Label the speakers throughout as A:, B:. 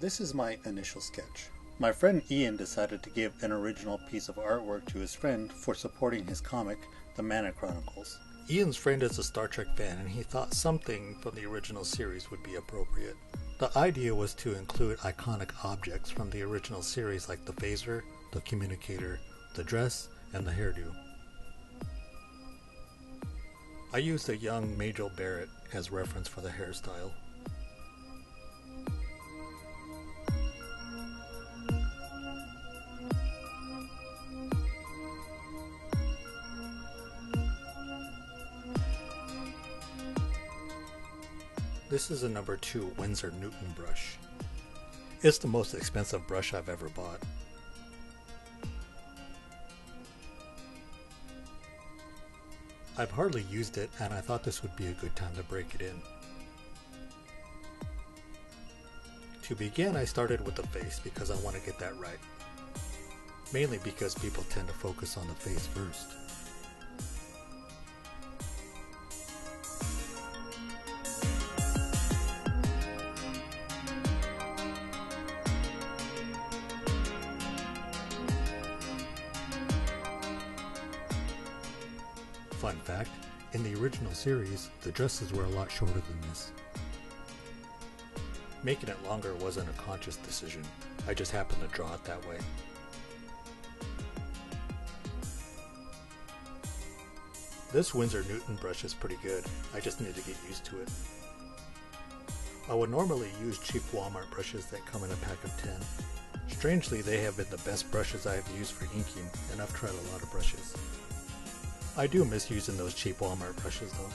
A: This is my initial sketch. My friend Ian decided to give an original piece of artwork to his friend for supporting his comic, The Mana Chronicles. Ian's friend is a Star Trek fan and he thought something from the original series would be appropriate. The idea was to include iconic objects from the original series like the phaser, the communicator, the dress, and the hairdo. I used a young Majel Barrett as reference for the hairstyle. This is a number 2 Winsor Newton brush. It's the most expensive brush I've ever bought. I've hardly used it and I thought this would be a good time to break it in. To begin, I started with the face because I want to get that right. Mainly because people tend to focus on the face first. Fun fact, in the original series, the dresses were a lot shorter than this. Making it longer wasn't a conscious decision, I just happened to draw it that way. This Winsor Newton brush is pretty good, I just need to get used to it. I would normally use cheap Walmart brushes that come in a pack of 10. Strangely, they have been the best brushes I have used for inking, and I've tried a lot of brushes. I do miss using those cheap Walmart brushes though.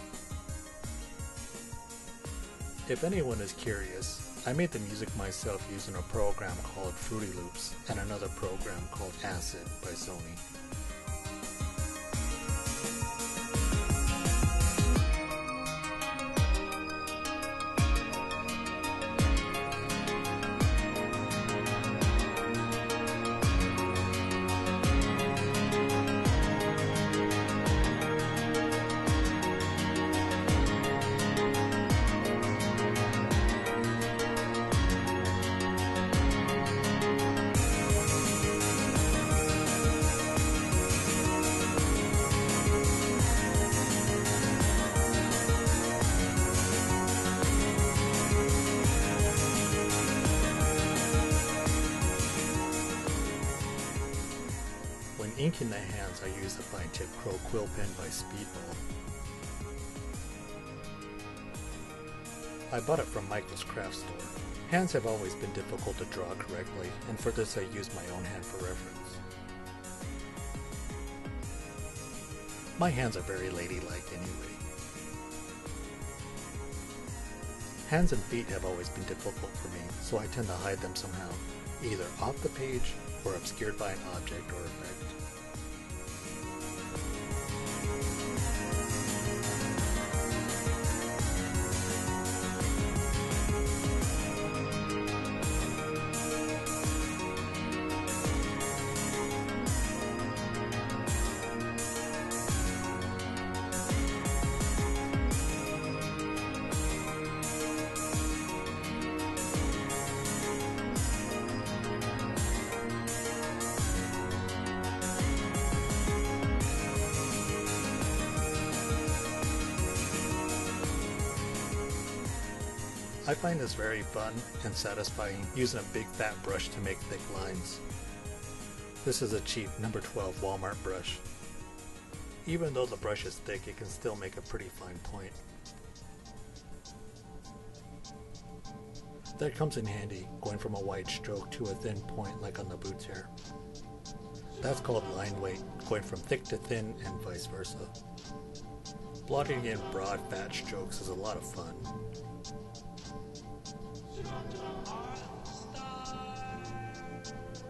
A: If anyone is curious, I made the music myself using a program called Fruity Loops and another program called Acid by Sony. Inking the hands, I use the fine tip Crow quill pen by Speedball. I bought it from Michael's craft store. Hands have always been difficult to draw correctly, and for this I used my own hand for reference. My hands are very ladylike anyway. Hands and feet have always been difficult for me, so I tend to hide them somehow, either off the page or obscured by an object or effect. I find this very fun and satisfying using a big fat brush to make thick lines. This is a cheap number 12 Walmart brush. Even though the brush is thick, it can still make a pretty fine point. That comes in handy, going from a wide stroke to a thin point like on the boots here. That's called line weight, going from thick to thin and vice versa. Blotting in broad fat strokes is a lot of fun.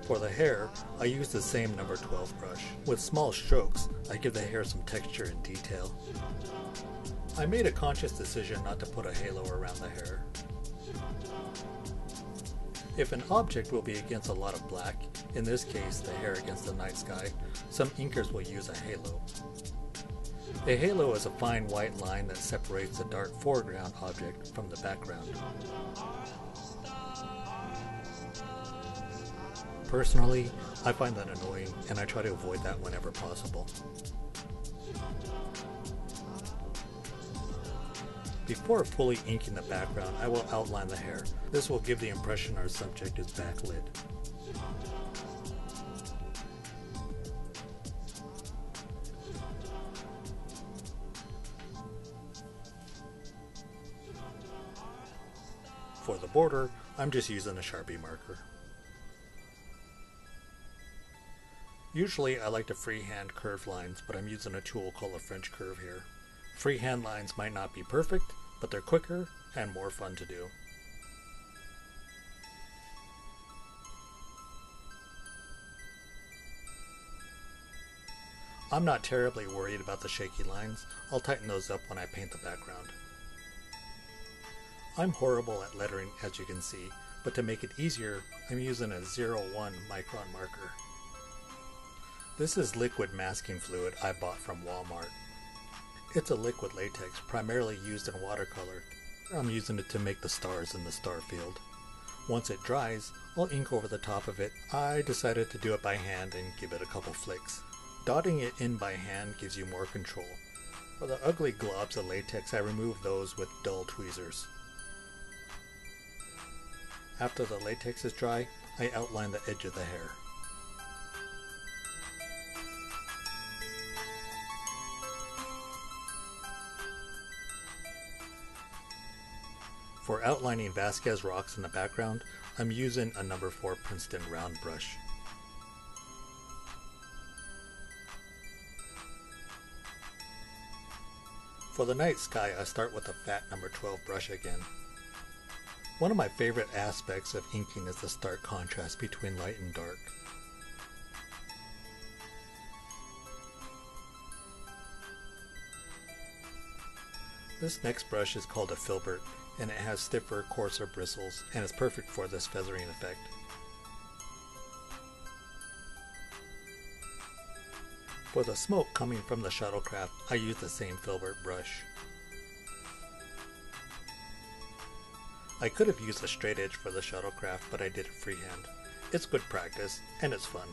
A: For the hair, I use the same number 12 brush. With small strokes, I give the hair some texture and detail. I made a conscious decision not to put a halo around the hair. If an object will be against a lot of black, in this case the hair against the night sky, some inkers will use a halo. A halo is a fine white line that separates a dark foreground object from the background. Personally, I find that annoying, and I try to avoid that whenever possible. Before fully inking the background, I will outline the hair. This will give the impression our subject is backlit. For the border, I'm just using a Sharpie marker. Usually I like to freehand curve lines, but I'm using a tool called a French curve here. Freehand lines might not be perfect, but they're quicker and more fun to do. I'm not terribly worried about the shaky lines. I'll tighten those up when I paint the background. I'm horrible at lettering, as you can see, but to make it easier, I'm using a 01 micron marker. This is liquid masking fluid I bought from Walmart. It's a liquid latex primarily used in watercolor. I'm using it to make the stars in the star field. Once it dries, I'll ink over the top of it. I decided to do it by hand and give it a couple flicks. Dotting it in by hand gives you more control. For the ugly globs of latex, I remove those with dull tweezers. After the latex is dry, I outline the edge of the hair. For outlining Vasquez rocks in the background, I'm using a number 4 Princeton round brush. For the night sky, I start with a fat number 12 brush again. One of my favorite aspects of inking is the stark contrast between light and dark. This next brush is called a filbert, and it has stiffer, coarser bristles, and is perfect for this feathering effect. For the smoke coming from the shuttlecraft, I use the same filbert brush. I could have used a straight edge for the shuttlecraft, but I did it freehand. It's good practice, and it's fun.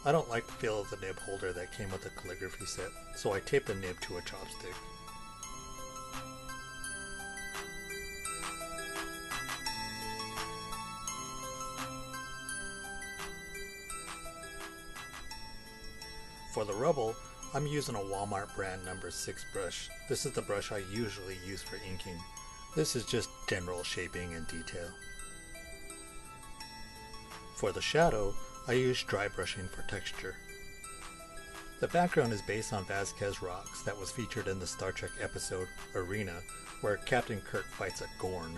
A: I don't like the feel of the nib holder that came with the calligraphy set, so I taped the nib to a chopstick. For the rubble, I'm using a Walmart brand number 6 brush. This is the brush I usually use for inking. This is just general shaping and detail. For the shadow, I use dry brushing for texture. The background is based on Vasquez rocks that was featured in the Star Trek episode Arena, where Captain Kirk fights a Gorn.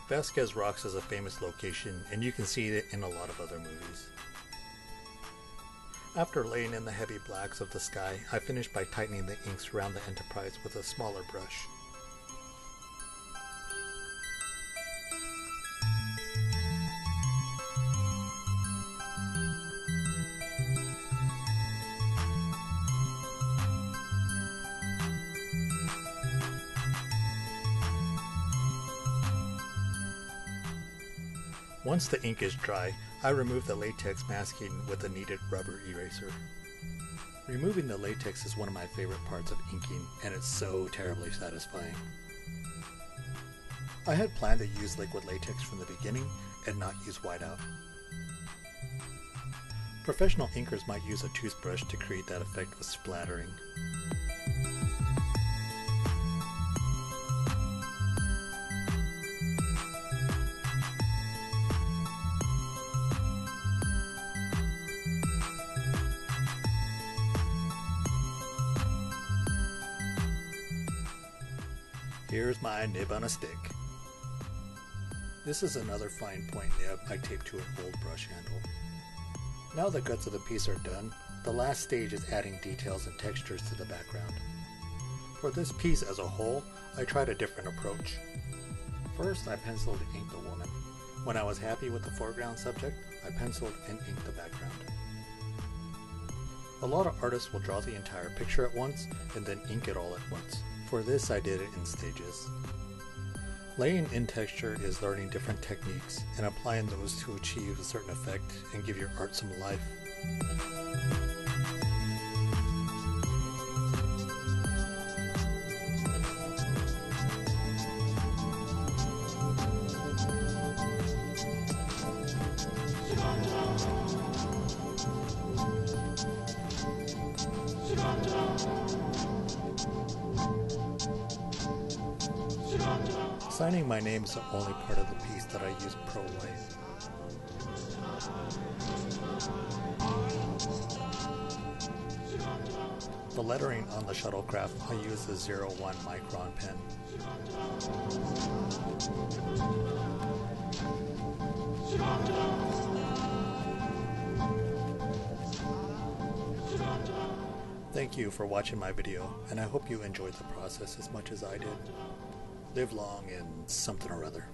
A: Vasquez rocks is a famous location, and you can see it in a lot of other movies. After laying in the heavy blacks of the sky, I finished by tightening the inks around the Enterprise with a smaller brush. Once the ink is dry, I remove the latex masking with a kneaded rubber eraser. Removing the latex is one of my favorite parts of inking, and it's so terribly satisfying. I had planned to use liquid latex from the beginning and not use whiteout. Professional inkers might use a toothbrush to create that effect with splattering. Here's my nib on a stick. This is another fine point nib I taped to an old brush handle. Now the guts of the piece are done, the last stage is adding details and textures to the background. For this piece as a whole, I tried a different approach. First, I penciled and inked the woman. When I was happy with the foreground subject, I penciled and inked the background. A lot of artists will draw the entire picture at once and then ink it all at once. For this, I did it in stages. Laying in texture is learning different techniques and applying those to achieve a certain effect and give your art some life. Signing my name is the only part of the piece that I use Pro White. The lettering on the shuttlecraft, I use the 01 micron pen. Thank you for watching my video, and I hope you enjoyed the process as much as I did. Live long and something or other.